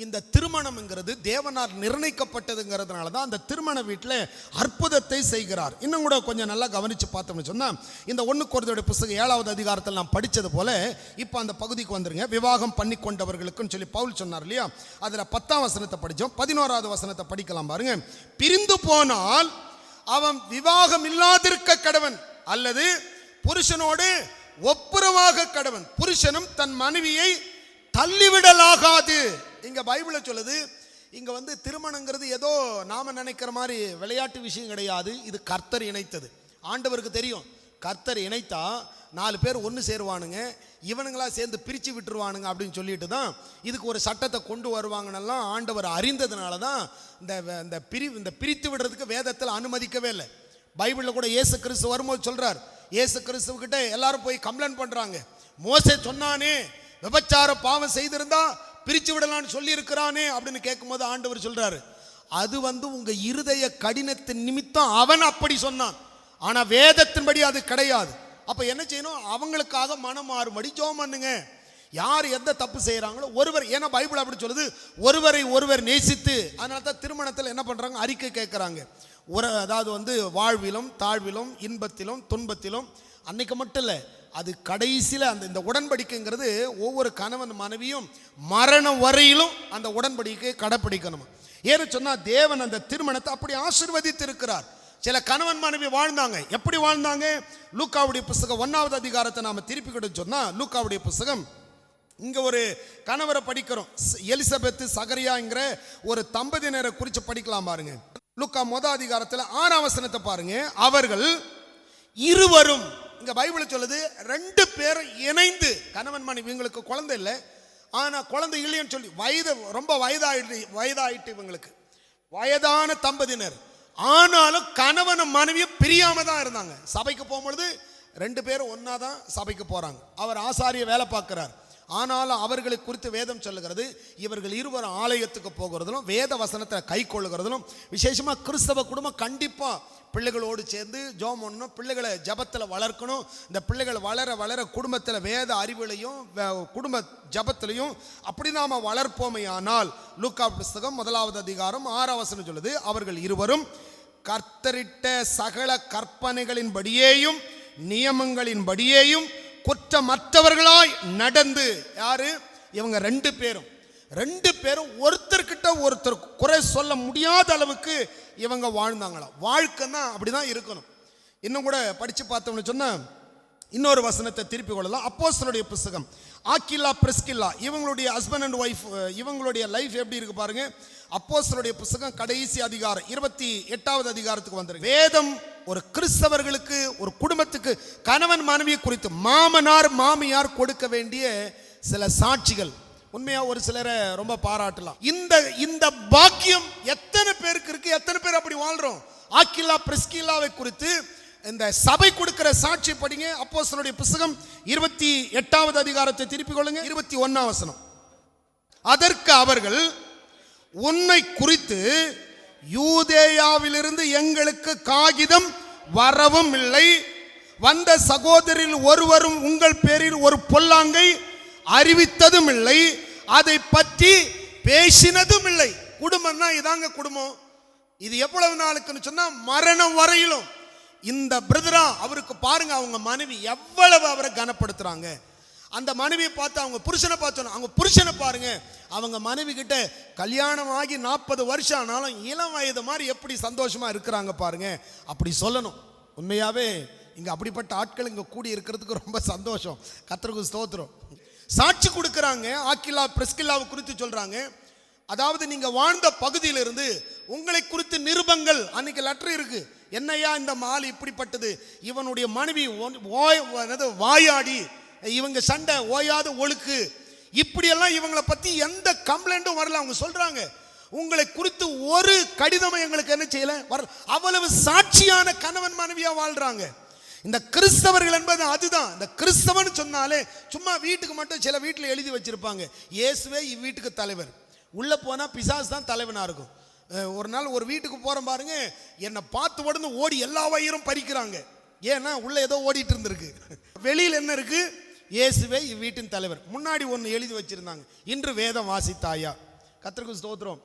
இந்த திருமணம்ங்கிறது தேவனால் நிர்ணயிக்கப்பட்டதுங்கிறதுனால தான் அந்த திருமண வீட்டில் அற்புதத்தை செய்கிறார். இன்னும் கூட கொஞ்சம் நல்லா கவனிச்சு பார்த்தோம்னு சொன்னால், இந்த 1 கொரிந்தியருடைய புத்தகம் 7வது அதிகாரத்தில் நாம் படித்தது போல இப்போ அந்த பகுதிக்கு வந்துருங்க. விவாகம் பண்ணி கொண்டவர்களுக்குன்னு சொல்லி பவுல் சொன்னார் இல்லையா, அதில் 10ஆம் வசனத்தை படித்தோம். 11வது வசனத்தை படிக்கலாம் பாருங்க. பிரிந்து போனால் அவன் விவாகம் இல்லாதிருக்க கடவன், அல்லது புருஷனோடு ஒப்புரவாக கடவன். புருஷனும் தன் மனைவியை தள்ளிவிடலாகாது. இங்க பைபிளை சொல்லுது. இங்க திருமணங்கிறது ஏதோ நாம நினைக்கிற மாதிரி விளையாட்டு விஷயம் கிடையாது. இது கர்த்தர் இணைத்தது. ஆண்டவருக்கு தெரியும், கர்த்தர் இணைத்தா 4 பேர் ஒன்று சேருவானுங்க, இவனுங்களா சேர்ந்து பிரித்து விட்டுருவானுங்க அப்படின்னு சொல்லிட்டு தான் இதுக்கு ஒரு சட்டத்தை கொண்டு வருவாங்கன்னெல்லாம் ஆண்டவர் அறிந்ததுனால தான் இந்த பிரித்து விடுறதுக்கு வேதத்தில் அனுமதிக்கவே இல்லை. பைபிளில் கூட இயேசு கிறிஸ்து வரும்போது சொல்றார், இயேசு கிறிஸ்துவகிட்ட எல்லாரும் போய் கம்ப்ளைண்ட் பண்றாங்க, மோசே சொன்னானே விபச்சார பாவம் செய்திருந்தா பிரிச்சு விடலான்னு சொல்லி இருக்கிறானே அப்படின்னு கேட்கும்போது ஆண்டவர் சொல்றாரு, அது உங்க இருதய கடினத்தின் நிமித்தம் அவன் அப்படி சொன்னான், ஆனா வேதத்தின்படி அது கிடையாது. அப்ப என்ன செய்யணும்? அவங்களுக்காக மனம் மாறும்படி ஜெபம் பண்ணுங்க. யார் எந்த தப்பு செய்யறாங்களோ ஒருவர், ஏன்னா பைபிள் அப்படி சொல்லுது, ஒருவரை ஒருவர் நேசித்து. அதனால தான் திருமணத்தில் என்ன பண்றாங்க? அறிக்கை கேட்கறாங்க. அதாவது வாழ்விலும் தாழ்விலும் இன்பத்திலும் துன்பத்திலும், அன்னைக்கு மட்டும் இல்லை, அது கடைசியில் இந்த உடன்படிக்கைங்கிறது ஒவ்வொரு கணவன் மனைவியும் மரணம் வரையிலும் அந்த உடன்படிக்கை கடைப்பிடிக்கணும். ஏன்னு சொன்னா தேவன் அந்த திருமணத்தை அப்படி ஆசீர்வதித்து இருக்கிறார். சில கணவன் மனைவி வாழ்ந்தாங்க. எப்படி வாழ்ந்தாங்க? லூக்காவுடைய புத்தகம் 1வது அதிகாரத்தை நாம திருப்பி கிட்ட சொன்னா, லூக்காவுடைய புத்தகம் இங்க ஒரு கணவரை படிக்கிறோம். எலிசபெத் சகரியாங்கிற ஒரு தம்பதியினரை குறித்து படிக்கலாம் பாருங்க. லூக்கா 1 அதிகாரத்தில் 6ஆம் வசனத்தை பாருங்க. அவர்கள் இருவரும், இங்க பைபிள் சொல்லுது 2 பேரும் இணைந்து, கணவன் மனைவி, இவங்களுக்கு குழந்தை இல்லை, ஆனா குழந்தை இல்லைன்னு சொல்லி ரொம்ப வயதாயிட்டு இவங்களுக்கு வயதான தம்பதியினர், ஆனாலும் கணவன் மனைவியும் பிரியாம தான் இருந்தாங்க. சபைக்கு போகும்பொழுது 2 பேரும் ஒன்னா தான் சபைக்கு போறாங்க. அவர் ஆசாரிய வேலை பார்க்கிறார். ஆனாலும் அவர்களை குறித்து வேதம் சொல்லுகிறது, இவர்கள் இருவரும் ஆலயத்துக்கு போகிறதிலும் வேத வசனத்தை கை கொள்ளுகிறதிலும், விசேஷமா கிறிஸ்தவ குடும்பம் கண்டிப்பா பிள்ளைகளோடு சேர்ந்து ஜெபம் பண்ணணும், பிள்ளைகளை ஜபத்தில் வளர்க்கணும். இந்த பிள்ளைகள் வளர வளர குடும்பத்தில் வேத அறிவிலையும் குடும்ப ஜபத்திலையும் அப்படி நாம வளர்ப்போமே. ஆனால் லூக்கா புத்தகம் 1வது அதிகாரம் 6ஆம் வசனம் சொல்லுது, அவர்கள் இருவரும் கர்த்தரிட்ட சகல கற்பனைகளின் படியேயும் நியமங்களின் படியேயும் குற்றமற்றவர்களாய் நடந்து. யாரு இவங்க? 2 பேரும் ஒருத்தர்கிட்ட ஒருத்தர் குறை சொல்ல முடியாத அளவுக்கு இவங்க வாழ்ந்தாங்களாம். வாழ்க்கைன்னா அப்படிதான் இருக்கணும். இன்னும் கூட படிச்சு பார்த்தோம்னு சொன்னா இன்னொரு வசனத்தை திருப்பி கொள்ளலாம். அப்போஸ்தலருடைய புத்தகம் ஆக்கில்லா பிரிஸ்கில்லா, இவங்களுடைய ஹஸ்பண்ட் அண்ட் ஒய்ஃப், இவங்களுடைய லைஃப் எப்படி இருக்கு பாருங்க. அப்போஸ்தலருடைய புத்தகம் கடைசி அதிகாரம் 28வது அதிகாரத்துக்கு வந்துருக்கு. வேதம் ஒரு கிறிஸ்தவர்களுக்கு, ஒரு குடும்பத்துக்கு, கணவன் மனைவியை குறித்து மாமனார் மாமியார் கொடுக்க வேண்டிய சில சாட்சிகள். உண்மையா ஒரு சிலரை ரொம்ப பாராட்டலாம். இந்த பாக்கியம் எத்தனை பேருக்கு இருக்கு? எத்தனை பேர் அப்படி வாழ்றோம்? ஆக்கில்லா பிரிஸ்கில்லாவை குறித்து இந்த சபை கொடுக்கிற சாட்சி படிங்க. அப்போஸ்தலருடைய புத்தகம் 28வது அதிகாரத்தை திருப்பிக் கொள்ளுங்க. 21ஆம் வசனம். அதற்கு அவர்கள், உன்னை குறித்து யூதேயாவிலிருந்து எங்களுக்கு காகிதம் வரவும் இல்லை, வந்த சகோதரில் ஒருவரும் உங்கள் பேரில் ஒரு பொல்லாங்கை அறிவித்ததும் இல்லை, அதை பற்றி பேசினதும் இல்லை. குடும்பம்னா இதாங்க குடும்பம். இது எவ்வளவு நாளுக்குன்னு சொன்னா மரணம் வரையிலும். இந்த பிரதரா அவருக்கு பாருங்க, அவங்க மனைவி எவ்வளவு அவரை கனப்படுத்துறாங்க. அந்த மனைவியை பார்த்து அவங்க புருஷனை பார்த்தோம், அவங்க புருஷனை பாருங்க, அவங்க மனைவி கிட்ட கல்யாணம் ஆகி 40 வருஷம் ஆனாலும் இளம் வயது மாதிரி எப்படி சந்தோஷமா இருக்கிறாங்க பாருங்க. அப்படி சொல்லணும். உண்மையாவே இங்க அப்படிப்பட்ட ஆட்கள் இங்க கூடி இருக்கிறதுக்கு ரொம்ப சந்தோஷம். கர்த்தருக்கு ஸ்தோத்திரம். சாட்சி கொடுக்கறாங்க. ஆக்கிலா பிரிஸ்கில்லாவை குறித்து சொல்றாங்க, அதாவது நீங்க வாழ்ந்த பகுதியிலிருந்து உங்களை குறித்து நிருபங்கள், அன்னைக்கு லெட்டர் இருக்கு, என்னையா இந்த மால் இப்படிப்பட்டது, இவனுடைய மனைவி வாயாடி, இவங்க சண்டை ஓயாத ஒழுக்கு, இப்படியெல்லாம் இவங்களை பத்தி எந்த கம்ப்ளைண்ட்டும் வரல. அவங்க சொல்றாங்க, உங்களை குறித்து ஒரு கடிதம் எங்களுக்கு என்ன செய்யல வரல. அவ்வளவு சாட்சியான கணவன் மனைவியா வாழ்றாங்க. இந்த கிறிஸ்தவர்கள் என்பது அதுதான். இந்த கிறிஸ்தவன் சொன்னாலே சும்மா வீட்டுக்கு மட்டும் சில வீட்டில் எழுதி வச்சிருப்பாங்க, இயேசுவே இவ்வீட்டுக்கு தலைவர், உள்ள போனா பிசாசு தான் தலைவனா இருக்கும். ஒரு நாள் ஒரு வீட்டுக்கு போறோம் பாருங்க, என்னை பார்த்து உடனே ஓடி எல்லா வயிறும் பறிக்கிறாங்க. ஏன்னா உள்ள ஏதோ ஓடிட்டு இருந்திருக்கு. வெளியில் என்ன இருக்கு, இயேசுவே இவ்வீட்டின் தலைவர். முன்னாடி ஒன்று எழுதி வச்சிருந்தாங்க, இன்று வேதம் வாசித்தாயா. கர்த்தருக்கு ஸ்தோத்திரம்.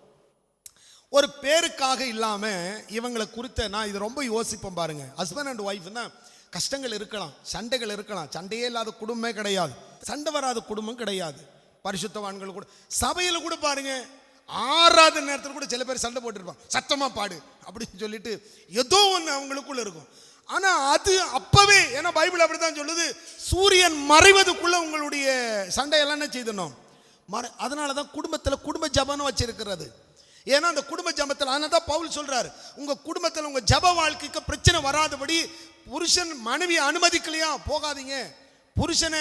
ஒரு பேருக்காக இல்லாம இவங்களை குறித்த நான் இது ரொம்ப யோசிப்பேன் பாருங்க. ஹஸ்பண்ட் அண்ட் ஒய்ஃப்னா கஷ்டங்கள் இருக்கலாம், சண்டைகள் இருக்கலாம். சண்டையே இல்லாத குடும்பமே கிடையாது, சண்டை வராத குடும்பம் கிடையாது. பரிசுத்தவான்கள் கூட சபையில் கூட பாருங்க, ஆறாத நேரத்தில் கூட சில பேர் சண்டை போட்டுருப்பாங்க, சத்தமா பாடு அப்படின்னு சொல்லிட்டு ஏதோ ஒன்று அவங்களுக்குள்ள இருக்கும். ஆனா அது அப்பவே, ஏன்னா பைபிள் அப்படித்தான் சொல்லுது, சூரியன் மறைவதுக்குள்ள உங்களுடைய சண்டையெல்லாம் என்ன செய்தணும். அதனாலதான் குடும்பத்தில் குடும்ப ஜபம்னு வச்சிருக்கிறது. ஏன்னா அந்த குடும்ப ஜபத்தில், அதனால தான் பவுல் சொல்றாரு, உங்க குடும்பத்தில் உங்க ஜப வாழ்க்கைக்கு பிரச்சனை வராதபடி புருஷன் மனைவியை அனுமதிக்கலையா போகாதீங்க. புருஷனை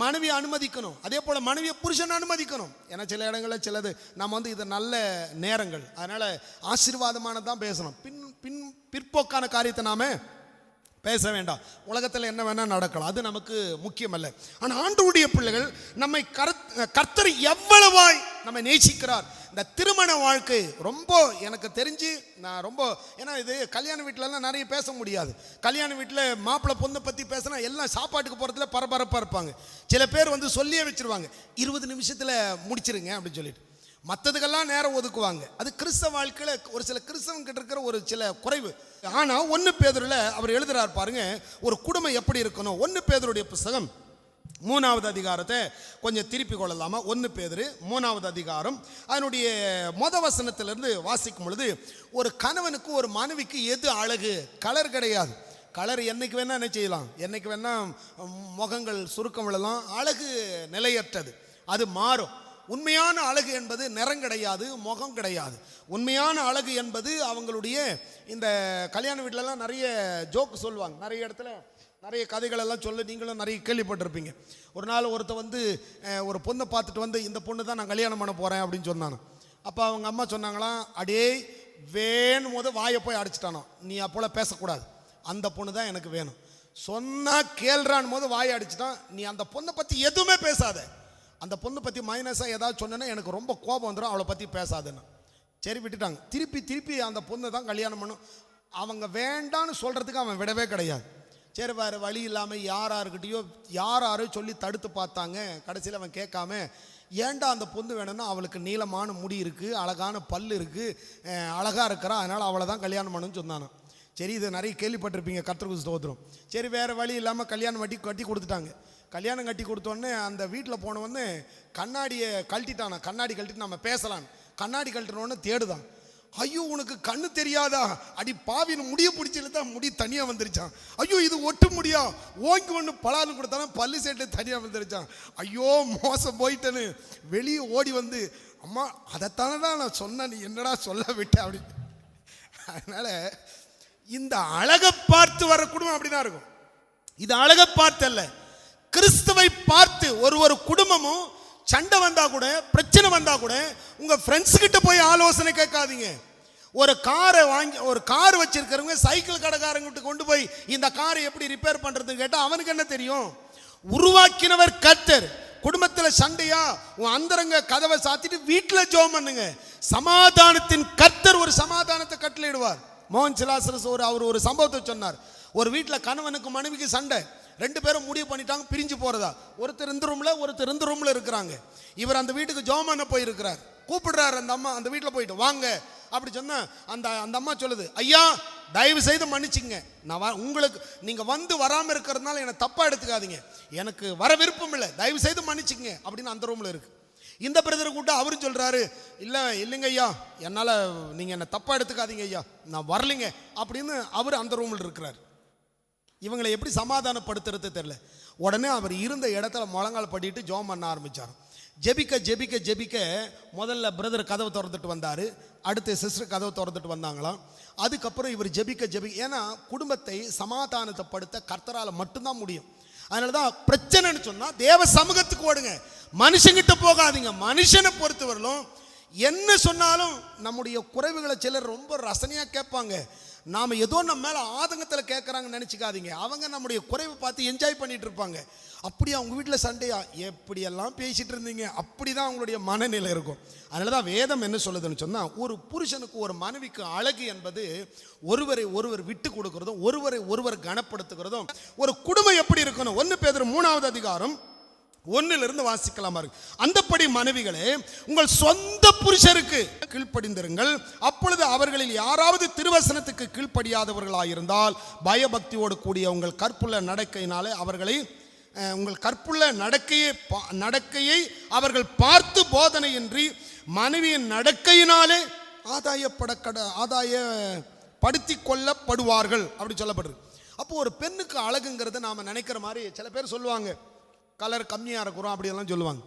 மனைவி அனுமதிக்கணும், அதே போல மனைவியை புருஷனை அனுமதிக்கணும். ஏன்னா சில இடங்களில் சிலது நம்ம இது நல்ல நேரங்கள், அதனால ஆசீர்வாதமானதான் பேசணும். பிற்போக்கான காரியத்தை நாம பேச வேண்டாம். உலகத்தில் என்ன வேணா நடக்கலாம், அது நமக்கு முக்கியம் அல்ல. ஆனால் ஆண்டவருடைய பிள்ளைகள் நம்மை கர்த்தர் எவ்வளவாய் நம்மை நேசிக்கிறார். இந்த திருமண வாழ்க்கை ரொம்ப எனக்கு தெரிஞ்சு நான் ரொம்ப, ஏன்னா இது கல்யாண வீட்டிலலாம் நிறைய பேச முடியாது. கல்யாண வீட்டில் மாப்பிள்ளை பொண்ணை பற்றி பேசினா எல்லாம் சாப்பாட்டுக்கு போகிறதுல பரபரப்பாக இருப்பாங்க. சில பேர் சொல்லியே வச்சிருவாங்க, 20 நிமிஷத்தில் முடிச்சிருங்க அப்படின்னு சொல்லிட்டு. மற்றதுக்கெல்லாம் நேரம் ஒதுக்குவாங்க. அது கிறிஸ்தவ வாழ்க்கையில் ஒரு சில கிறிஸ்தவன் கிட்ட இருக்கிற ஒரு சில குறைவு. ஆனால் 1 பேதுருல அவர் எழுதுறார் பாருங்க, ஒரு குடும்பம் எப்படி இருக்கணும். 1 பேதுருடைய புத்தகம் 3வது அதிகாரத்தை கொஞ்சம் திருப்பி கொள்ளலாமா. 1 பேதுரு 3வது அதிகாரம் அதனுடைய வசனத்திலிருந்து வாசிக்கும் பொழுது, ஒரு கணவனுக்கு ஒரு மனைவிக்கு எது அழகு? கலர் கிடையாது. கலர் என்னைக்கு வேணா என்ன செய்யலாம், என்னைக்கு வேணா முகங்கள் சுருக்கம் விழலாம். அழகு நிலையற்றது, அது மாறும். உண்மையான அழகு என்பது நிறம் கிடையாது, முகம் கிடையாது. உண்மையான அழகு என்பது அவங்களுடைய இந்த கல்யாண வீட்டிலலாம் நிறைய ஜோக்கு சொல்லுவாங்க, நிறைய இடத்துல நிறைய கதைகள் எல்லாம் சொல்ல நீங்களும் நிறைய கேள்விப்பட்டிருப்பீங்க. ஒரு நாள் ஒருத்தர் ஒரு பொண்ணை பார்த்துட்டு இந்த பொண்ணு தான் நான் கல்யாணம் பண்ண போகிறேன் அப்படின்னு சொன்னானோ. அப்போ அவங்க அம்மா சொன்னாங்களாம், அடே வேணும் போது வாயை போய் அடிச்சிட்டானோ, நீ அப்போல பேசக்கூடாது, அந்த பொண்ணு தான் எனக்கு வேணும். சொன்னால் கேள்றான் போது வாயை அடிச்சிட்டான், நீ அந்த பொண்ணை பற்றி எதுவுமே பேசாத, அந்த பொண்ணை பற்றி மைனஸாக ஏதாவது சொன்னேன்னா எனக்கு ரொம்ப கோபம் வந்துடும், அவளை பற்றி பேசாதுன்னு. சரி விட்டுட்டாங்க. திருப்பி அந்த பொண்ணை தான் கல்யாணம் பண்ணும். அவங்க வேண்டான்னு சொல்கிறதுக்கு அவன் விடவே கிடையாது. சரி வேறு வழி இல்லாமல் யாராரோ சொல்லி தடுத்து பார்த்தாங்க. கடைசியில் அவன் கேட்காம, ஏண்டா அந்த பொண்ணு வேணும்னா அவளுக்கு நீளமான முடி இருக்குது, அழகான பல் இருக்குது, அழகாக இருக்கிறா, அதனால் அவளை தான் கல்யாணம் பண்ணுன்னு சொன்னானோ. சரி இது நிறைய கேள்விப்பட்டிருப்பீங்க, கர்த்தருக்கு ஸ்தோத்திரம். சரி வேறு வழி இல்லாமல் கல்யாணம் கட்டி கொடுத்துட்டாங்க. கல்யாணம் கட்டி கொடுத்தோடனே அந்த வீட்டில் போனவொடனே கண்ணாடியை கழட்டிட்டானா. கண்ணாடி கழட்டிட்டு நம்ம பேசலாம், கண்ணாடி கழட்டினோடனே தேடுதான். ஐயோ உனக்கு கண்ணு தெரியாதா, அடி பாவின்னு முடிய பிடிச்சிருந்தான், முடி தனியாக வந்துருச்சான். ஐயோ இது ஒட்டு முடியா, ஓங்கி ஒன்று பலான்னு கொடுத்தானா பல்லு சேட்டில் தனியாக வந்துருச்சான். ஐயோ மோசம் போயிட்டேன்னு வெளியே ஓடி அம்மா அதைத்தானே தான் நான் சொன்னேன், நீ என்னடா சொல்ல விட்ட அப்படி. அதனால இந்த அழகை பார்த்து வர குடும்பம் அப்படிதான் இருக்கும். இது அழகை பார்த்து அல்ல, கிறிஸ்துவை பார்த்து. ஒரு குடும்பமும் சண்டை வந்தா கூட, பிரச்சனை வந்தா கூட உங்க ஃப்ரெண்ட்ஸ் கிட்ட போய் ஆலோசனை கேட்காதீங்க. ஒரு காரை வாங்கி, ஒரு கார் வச்சிருக்கிறவங்க சைக்கிள் கடைக்காரங்கிட்ட கொண்டு போய் இந்த காரை எப்படி ரிப்பேர் பண்றதுன்னு கேட்டால் அவனுக்கு என்ன தெரியும்? உருவாக்கினவர் கர்த்தர். குடும்பத்தில் சண்டையா, உன் அந்தரங்க கதவை சாத்திட்டு வீட்டில் ஜெபம் பண்ணுங்க. சமாதானத்தின் கர்த்தர் ஒரு சமாதானத்தை கட்டளையிடுவார். மோகன் சிலாசரஸ் அவர் ஒரு சம்பவத்தை சொன்னார். ஒரு வீட்டில் கணவனுக்கு மனைவிக்கு சண்டை, 2 பேரும் முடிவு பண்ணிட்டாங்க பிரிஞ்சு போறதா. ஒருத்தர் இந்த ரூம்ல, ஒருத்தர் இந்த ரூம்ல இருக்கிறாங்க. இவர் அந்த வீட்டுக்கு ஜெபம் பண்ண போயிருக்கிறார். கூப்பிடுறாரு அந்த அம்மா, அந்த வீட்டில் போயிட்டு வாங்க அப்படி சொன்னா அந்த அம்மா சொல்லுது, ஐயா தயவு செய்து மன்னிச்சுங்க, நான் உங்களுக்கு நீங்க வந்து வராம இருக்கிறதுனால என்னை தப்பா எடுத்துக்காதீங்க, எனக்கு வர விருப்பம் இல்லை, தயவு செய்து மன்னிச்சுங்க அப்படின்னு அந்த ரூம்ல இருக்கு. இந்த பிரதரை கூட்ட அவரும் சொல்றாரு, இல்லைங்க ஐயா, என்னால் நீங்கள் என்னை தப்பாக எடுத்துக்காதீங்க ஐயா, நான் வரலைங்க அப்படின்னு அவர் அந்த ரூமில் இருக்கிறார். இவங்களை எப்படி சமாதானப்படுத்துறது தெரியல. உடனே அவர் இருந்த இடத்துல முழங்கால் படிட்டு ஜெபம் பண்ண ஆரம்பித்தார். ஜெபிக்க ஜெபிக்க ஜெபிக்க முதல்ல பிரதர் கதவை திறந்துட்டு வந்தார், அடுத்து சிஸ்டர் கதவை திறந்துட்டு வந்தாங்களாம். அதுக்கப்புறம் இவர் ஜெபிக்க ஜெபிக்க, ஏன்னா குடும்பத்தை சமாதானத்தைப்படுத்த கர்த்தரால் மட்டும்தான் முடியும். அதனால தான் பிரச்சனைன்னு சொன்னால் தேவ சமூகத்துக்கு ஓடுங்க, மனுஷங்கிட்ட போகாதீங்க. மனுஷனை பொறுத்தவரையிலும் என்ன சொன்னாலும் நம்முடைய குறைவுகளை சிலர் ரொம்ப ரசனையாக கேட்பாங்க. நாம் ஏதோ நம்ம மேலே ஆதங்கத்தில் கேட்குறாங்கன்னு நினச்சிக்காதீங்க. அவங்க நம்முடைய குறைவை பார்த்து என்ஜாய் பண்ணிட்டு இருப்பாங்க. அப்படி அவங்க வீட்டில் சண்டையா, எப்படியெல்லாம் பேசிகிட்டு இருந்தீங்க, அப்படி தான் அவங்களுடைய மனநிலை இருக்கும். அதனால தான் வேதம் என்ன சொல்லுதுன்னு சொன்னால், ஒரு புருஷனுக்கு ஒரு மனைவிக்கு அழகு என்பது ஒருவரை ஒருவர் விட்டு கொடுக்கறதும் ஒருவரை ஒருவர் கனப்படுத்துகிறதும். ஒரு குடும்பம் எப்படி இருக்கணும்? 1 பேதுரு 3வது அதிகாரம் 1 வாசிக்கலாமா இருக்கு. அந்தப்படி மனைவிகளே உங்கள் சொந்த புருஷருக்கு கீழ்ப்படிந்திருங்கள், அப்பொழுது அவர்களில் யாராவது திருவசனத்துக்கு கீழ்ப்படியாதவர்களாயிருந்தால் பயபக்தியோடு கூடிய உங்கள் கற்புள்ள நடக்கையினாலே அவர்களை உங்கள் கற்புள்ள நடக்கையை அவர்கள் பார்த்து போதனையின்றி மனைவியின் நடக்கையினாலே ஆதாயப்படுத்தி கொள்ளப்படுவார்கள் அப்படி சொல்லப்படுது. அப்போ ஒரு பெண்ணுக்கு அழகுங்கிறத நாம் நினைக்கிற மாதிரி சில பேர் சொல்லுவாங்க, கலர் கம்மியாக இருக்கிறோம் அப்படியெல்லாம் சொல்லுவாங்க.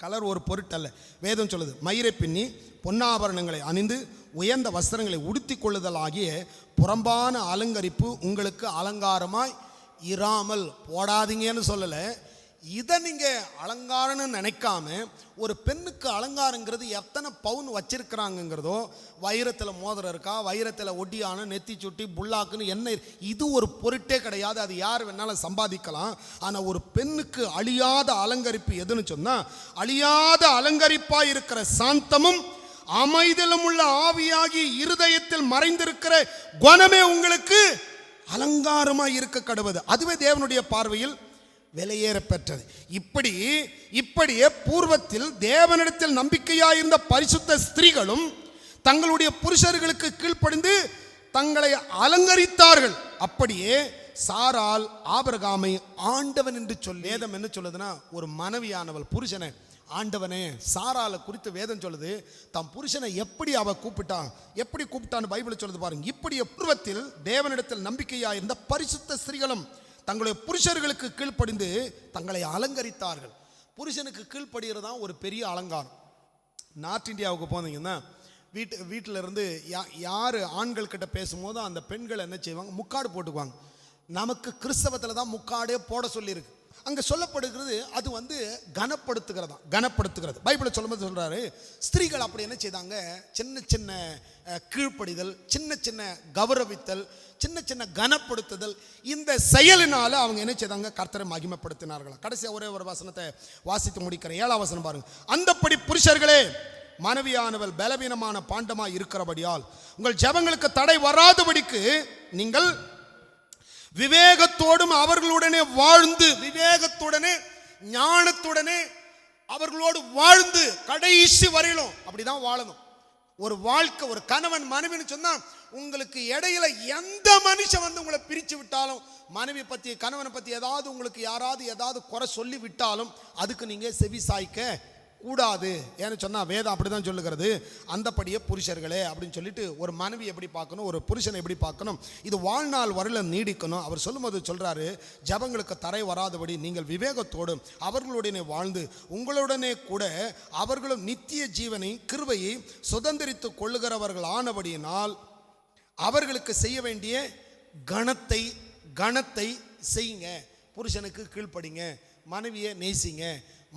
கலர் ஒரு பொருட்டல்ல. வேதம் சொல்லுது, மயிரை பின்னி பொன்னாபரணங்களை அணிந்து உயர்ந்த வஸ்திரங்களை உடுத்தி கொள்ளுதல் ஆகிய புறம்பான அலங்கரிப்பு உங்களுக்கு அலங்காரமாய் இராமல் போடாதீங்கன்னு சொல்லலை. இதை நீங்கள் அலங்காரம்னு நினைக்காம, ஒரு பெண்ணுக்கு அலங்காரங்கிறது எத்தனை பவுன் வச்சிருக்கிறாங்கங்கிறதோ, வைரத்தில் மோதிரம் இருக்கா, வைரத்தில் ஒட்டியான, நெத்தி சுட்டி, புல்லாக்குன்னு என்ன, இது ஒரு பொருட்டே கிடையாது. அது யார் வேணாலும் சம்பாதிக்கலாம். ஆனால் ஒரு பெண்ணுக்கு அழியாத அலங்கரிப்பு எதுன்னு சொன்னால், அழியாத அலங்கரிப்பாக இருக்கிற சாந்தமும் அமைதியிலும் உள்ள ஆவியாகி இருதயத்தில் மறைந்திருக்கிற குணமே உங்களுக்கு அலங்காரமாக இருக்க கடவுது. அதுவே தேவனுடைய பார்வையில் விலையேற பெற்றது. இப்படியே பூர்வத்தில் தேவனிடத்தில் நம்பிக்கையாயிருந்த பரிசுத்த ஸ்திரீகளும் தங்களுடைய புருஷர்களுக்கு கீழ்ப்படிந்து தங்களை அலங்கரித்தார்கள். அப்படியே சாரால் ஆபிரகாமை ஆண்டவன் என்று சொல்லி, வேதம் என்ன சொல்லுதுன்னா, ஒரு மனைவியானவள் புருஷனை ஆண்டவனே, சாராலை குறித்து வேதம் சொல்லுது, தம் புருஷனை எப்படி அவ கூப்பிட்டான்னு பைபிள் சொல்லுது பாருங்க. இப்படியே பூர்வத்தில் தேவனிடத்தில் நம்பிக்கையாயிருந்த பரிசுத்த ஸ்திரீகளும் தங்களுடைய புருஷர்களுக்கு கீழ்ப்படிந்து தங்களை அலங்கரித்தார்கள். புருஷனுக்கு கீழ்ப்படுகிறது தான் ஒரு பெரிய அலங்காரம். நார்த் இந்தியாவுக்கு போனீங்கன்னா வீட்டில் இருந்து யார் ஆண்கள் கிட்ட பேசும்போது அந்த பெண்கள் என்ன செய்வாங்க, முக்காடு போட்டுக்குவாங்க. நமக்கு கிறிஸ்தவத்தில் தான் முக்காடே போட சொல்லியிருக்கு. அங்கே சொல்லப்படுகிறது அது கனப்படுத்துகிறது. பைபிளை சொல்லும்போது சொல்கிறாரு, ஸ்திரீகள் அப்படி என்ன செய்தாங்க, சின்ன சின்ன கீழ்ப்படிதல், சின்ன சின்ன கௌரவித்தல், சின்ன சின்ன கனப்படுத்துதல், இந்த செயலினால அவங்க என்ன செய்தாங்க, கர்த்தரை மகிமைப்படுத்தினார்கள். கடைசியாக ஒரே ஒரு வசனத்தை வாசித்து முடிக்கிற 7ஆம் வசனம் பாருங்க. அந்தப்படி புருஷர்களே, மனைவியானவள் பலவீனமான பாண்டமாய் இருக்கிறபடியால் உங்கள் ஜெபங்களுக்கு தடை வராதபடிக்கு நீங்கள் விவேகத்தோடும் அவர்களுடனே வாழ்ந்து, விவேகத்துடனே ஞானத்துடனே அவர்களோடு வாழ்ந்து கடைசி வரையிலும் அப்படிதான் வாழணும். ஒரு வாழ்க்கை, ஒரு கணவன் மனைவின்னு சொன்னா, உங்களுக்கு இடையில எந்த மனுஷன் வந்து உங்களை பிரிச்சு விட்டாலும், மனைவி பத்தி கணவனை பத்தி ஏதாவது உங்களுக்கு யாராவது ஏதாவது குறை சொல்லி விட்டாலும் அதுக்கு நீங்க செவி சாய்க்க கூடாது. ஏன்னு சொன்னால் வேதம் அப்படி தான் சொல்லுகிறது. அந்தப்படியே புருஷர்களே அப்படின்னு சொல்லிட்டு ஒரு மனைவி எப்படி பார்க்கணும், ஒரு புருஷனை எப்படி பார்க்கணும், இது வாழ்நாள் வரையில் நீடிக்கணும். அவர் சொல்லும்போது சொல்கிறாரு, ஜபங்களுக்கு தடை வராதபடி நீங்கள் விவேகத்தோடு அவர்களுடனே வாழ்ந்து உங்களுடனே கூட அவர்களும் நித்திய ஜீவனை கிருபையை சுதந்திரித்து கொள்ளுகிறவர்கள் ஆனபடியினால் அவர்களுக்கு செய்ய வேண்டிய கணத்தை செய்யுங்க. புருஷனுக்கு கீழ்ப்படிங்க, மனைவியை நேசிங்க,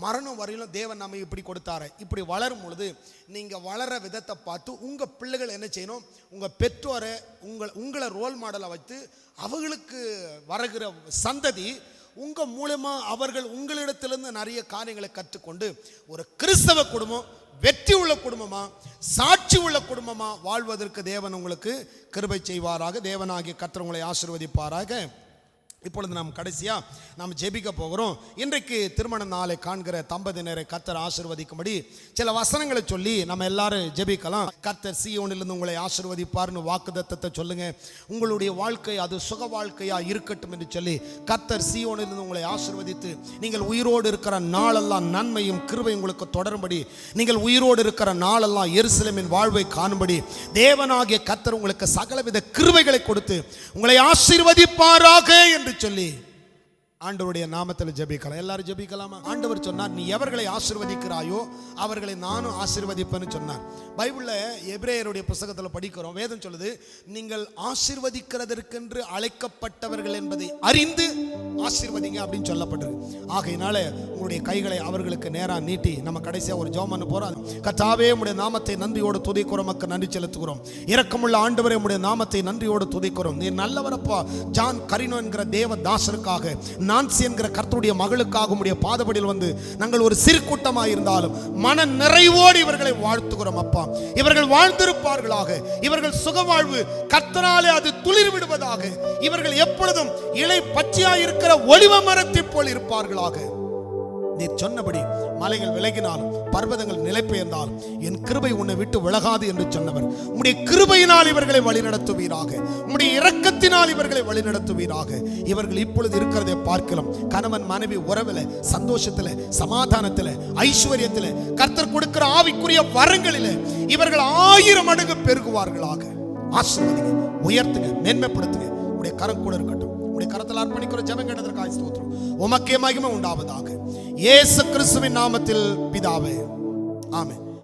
மரணம் வரையிலும் தேவன் நம்ம இப்படி கொடுத்தாரு. இப்படி வளரும் பொழுது நீங்கள் வளர விதத்தை பார்த்து உங்கள் பிள்ளைகள் என்ன செய்யணும், உங்கள் பெற்றோரை உங்களை ரோல் மாடலை வைத்து அவர்களுக்கு வருகிற சந்ததி உங்கள் மூலமாக அவர்கள் உங்களிடத்திலிருந்து நிறைய காரியங்களை கற்றுக்கொண்டு ஒரு கிறிஸ்தவ குடும்பம் வெற்றி உள்ள குடும்பமா, சாட்சி உள்ள குடும்பமா வாழ்வதற்கு தேவன் உங்களுக்கு கிருபை செய்வாராக. தேவனாகிய கர்த்தர் உங்களை ஆசீர்வதிப்பாராக. இப்பொழுது நாம் கடைசியா நாம் ஜெபிக்க போகிறோம். இன்றைக்கு திருமண நாளை காண்கிற தம்பதியினரை கர்த்தர் ஆசீர்வதிக்கும்படி சில வசனங்களை சொல்லி நம்ம எல்லாரும் ஜெபிக்கலாம். கர்த்தர் சீயோனிலிருந்து உங்களை ஆசீர்வதிப்பார்னு வாக்குத்தத்தத்தை சொல்லுங்க. உங்களுடைய வாழ்க்கை அது சுக வாழ்க்கையா இருக்கட்டும் என்று சொல்லி கர்த்தர் சீயோனிலிருந்து உங்களை ஆசீர்வதித்து நீங்கள் உயிரோடு இருக்கிற நாளெல்லாம் நன்மையும் கிருபையும் உங்களுக்கு தொடரும்படி, நீங்கள் உயிரோடு இருக்கிற நாளெல்லாம் எருசலேமின் வாழ்வை காணும்படி தேவனாகிய கர்த்தர் உங்களுக்கு சகலவித கிருபைகளை கொடுத்து உங்களை ஆசீர்வதிப்பாராக என்று சொல்லி ஆண்டவருடைய நாமத்தில் ஜெபிக்கலாம். எல்லாரும் ஜெபிக்கலாமா? ஆண்டவர் சொன்னார், நீ எவர்களை ஆசீர்வதிக்கிறாயோ அவர்களை நானும் ஆசீர்வதிப்பேன்னு சொன்னார். பைபிள்ல எபிரேயருடைய புத்தகத்தில் படிக்கிறோம். வேதம் சொல்லுது, நீங்கள் ஆசீர்வதிக்கிறதற்கென்று அழைக்கப்பட்டவர்கள் என்பதை அறிந்து ஆசீர்வதிங்க அப்படின்னு சொல்லப்பட்டிருக்கு. ஆகையினால உங்களுடைய கைகளை அவர்களுக்கு நேராக நீட்டி நம்ம கடைசியாக ஒரு ஜெபம் பண்ண போறோம். கர்த்தாவே, உம்முடைய நாமத்தை நன்றியோடு துதிக்கிறோம், மக்கள் நன்றி செலுத்துகிறோம். இரக்கமுள்ள ஆண்டவரே, உம்முடைய நாமத்தை நன்றியோடு துதிக்கிறோம். நீ நல்லவரப்பா. ஜான் கரினோ என்கிற தேவ தாசருக்காக, நான்சி என்கிற கர்த்தருடைய மகளுக்காக உம்முடைய பாதபடியில் வந்து நாங்கள் ஒரு சிறு கூட்டமாக இருந்தாலும் மன நிறைவோடு இவர்களை வாழ்த்துகிறோம் அப்பா. இவர்கள் வாழ்ந்திருப்பார்களாக, இவர்கள் சுகவாழ்வு கர்த்தராலே அது துளிர் விடுவதாக, இவர்கள் எப்பொழுதும் இலை பச்சையாய் இருக்கிற ஒலிவ மரத்தை போல் இருப்பார்களாக. நீர் சொன்னபடி மலைகள் விலகினாலும் பர்வதங்கள் நிலை பெயர்ந்தாலும் என் கிருபை உன்னை விட்டு விலகாது என்று சொன்னவர், உம்முடைய கிருபையினால் இவர்களை வழிநடத்துவீராக, உம்முடைய இரக்கத்தினால் இவர்களை வழிநடத்துவீராக. இவர்கள் இப்பொழுது இருக்கிறதை பார்க்கலாம். கணவன் மனைவி உறவில், சந்தோஷத்தில், சமாதானத்தில், ஐஸ்வர்யத்தில், கர்த்தர் கொடுக்கிற ஆவிக்குரிய வரங்களில் இவர்கள் 1000 மடங்கு பெருகுவார்களாக. ஆசீர்வதிங்க, உயர்த்துங்க, மேன்மைப்படுத்துங்க. உடைய கரம் கூட இருக்கட்டும். உடைய கரத்தில் அர்ப்பணிக்கிற ஜெபம் கேட்டதற்காக ஸ்தோத்திரம். உமக்கே மகிமை உண்டாவதாக. இயேசு கிறிஸ்துவின் நாமத்தில் பிதாவே, ஆமென்.